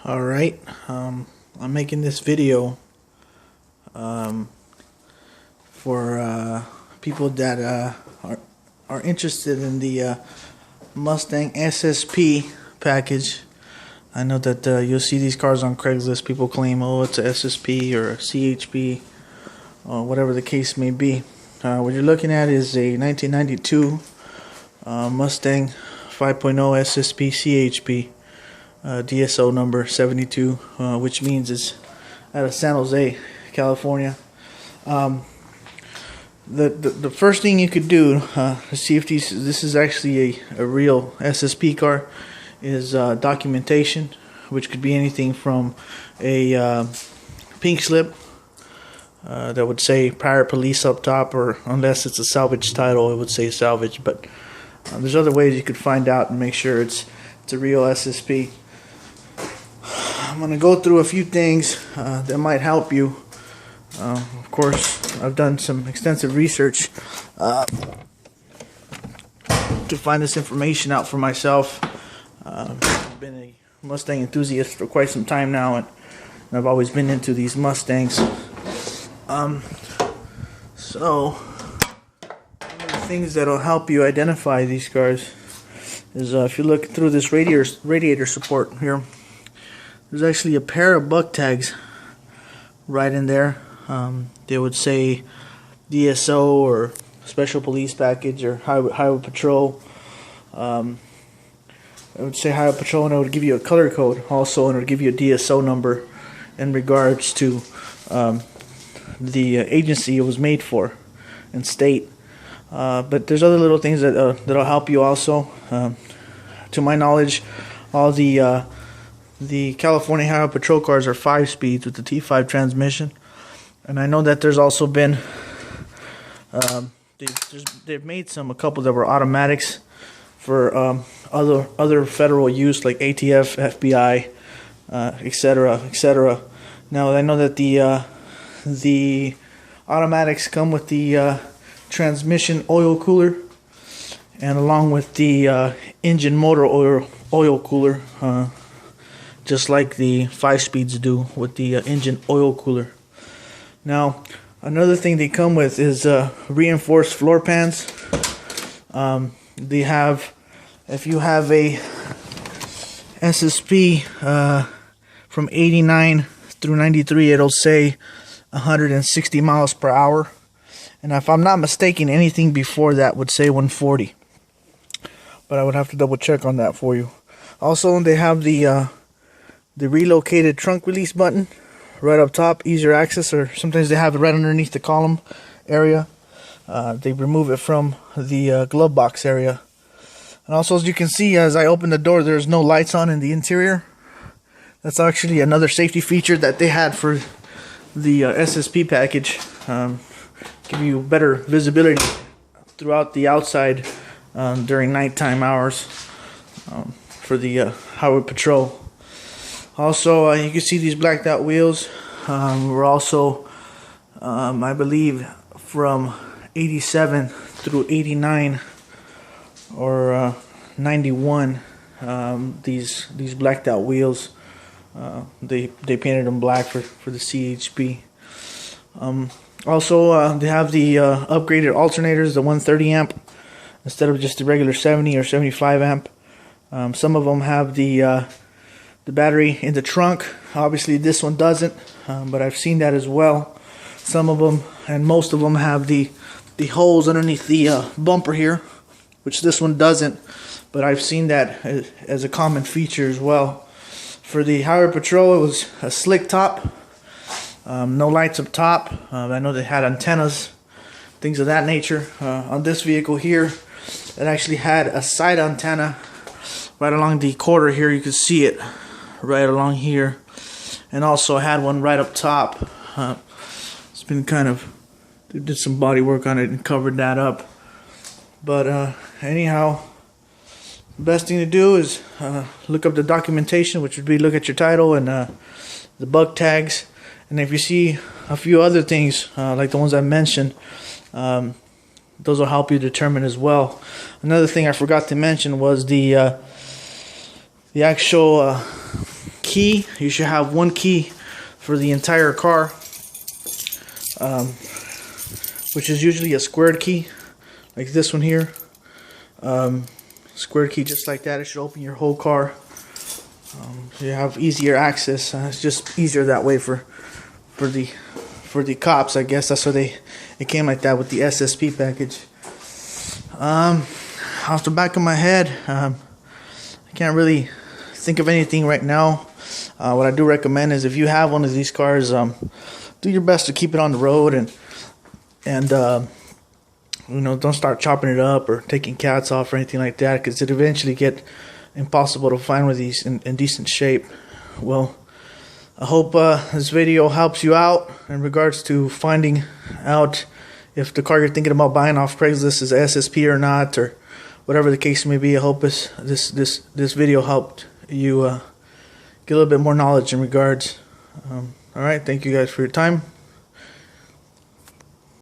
Alright, I'm making this video for people that are interested in the Mustang SSP package. I know that you'll see these cars on Craigslist. People claim, oh, it's a SSP or a CHP or whatever the case may be. What you're looking at is a 1992 Mustang 5.0 SSP CHP. DSO number 72, which means it's out of San Jose, California. The first thing you could do to see if this is actually a real SSP car is documentation, which could be anything from a pink slip that would say Pirate Police up top, or unless it's a salvage title, it would say salvage. But there's other ways you could find out and make sure it's a real SSP. I'm going to go through a few things that might help you. Of course, I've done some extensive research to find this information out for myself. I've been a Mustang enthusiast for quite some time now, and I've always been into these Mustangs. So, one of the things that will help you identify these cars is if you look through this radiator support here, there's actually a pair of buck tags right in there. They would say DSO or Special Police Package or Highway Patrol. It would say Highway Patrol, and it would give you a color code also, and it would give you a DSO number in regards to the agency it was made for and state. But there's other little things that'll help you also. To my knowledge, all the California Highway Patrol cars are 5 speeds with the T5 transmission, and I know that there's also been they've made a couple that were automatics for other federal use like ATF, FBI, etc., etc. Now I know that the automatics come with the transmission oil cooler, and along with the engine motor oil cooler, just like the 5 speeds do with the engine oil cooler. Now, another thing they come with is reinforced floor pans. They have, if you have a SSP from 89 through 93, it'll say 160 miles per hour. And if I'm not mistaken, anything before that would say 140. But I would have to double check on that for you. Also, they have the relocated trunk release button right up top, easier access, or sometimes they have it right underneath the column area. They remove it from the glove box area. And also, as you can see, as I open the door, there's no lights on in the interior. That's actually another safety feature that they had for the SSP package. Give you better visibility throughout the outside during nighttime hours for the Highway Patrol. Also, you can see these blacked out wheels. Were also, I believe, from 87 through 89 or 91. These blacked out wheels. They painted them black for the CHP. Also, they have the upgraded alternators, the 130 amp instead of just the regular 70 or 75 amp. Some of them have the battery in the trunk. Obviously, this one doesn't, but I've seen that as well. Some of them, and most of them, have the holes underneath the bumper here, which this one doesn't. But I've seen that as a common feature as well. For the Highway Patrol, it was a slick top. No lights up top. I know they had antennas, things of that nature. On this vehicle here, it actually had a side antenna right along the quarter here. You can see it right along here, and also had one right up top. It's been they did some body work on it and covered that up. But anyhow, the best thing to do is look up the documentation, which would be look at your title and the bug tags. And if you see a few other things like the ones I mentioned, those will help you determine as well. Another thing I forgot to mention was the actual key. You should have one key for the entire car, which is usually a squared key, like this one here. Squared key just like that. It should open your whole car. So you have easier access. It's just easier that way for the cops, I guess. That's why it came like that with the SSP package. Off the back of my head, I can't really think of anything right now. What I do recommend is if you have one of these cars, do your best to keep it on the road and you know, don't start chopping it up or taking cats off or anything like that, because it eventually get impossible to find one of these in decent shape. Well, I hope this video helps you out in regards to finding out if the car you're thinking about buying off Craigslist is SSP or not, or whatever the case may be. I hope this video helped you get a little bit more knowledge in regards. Alright, thank you guys for your time.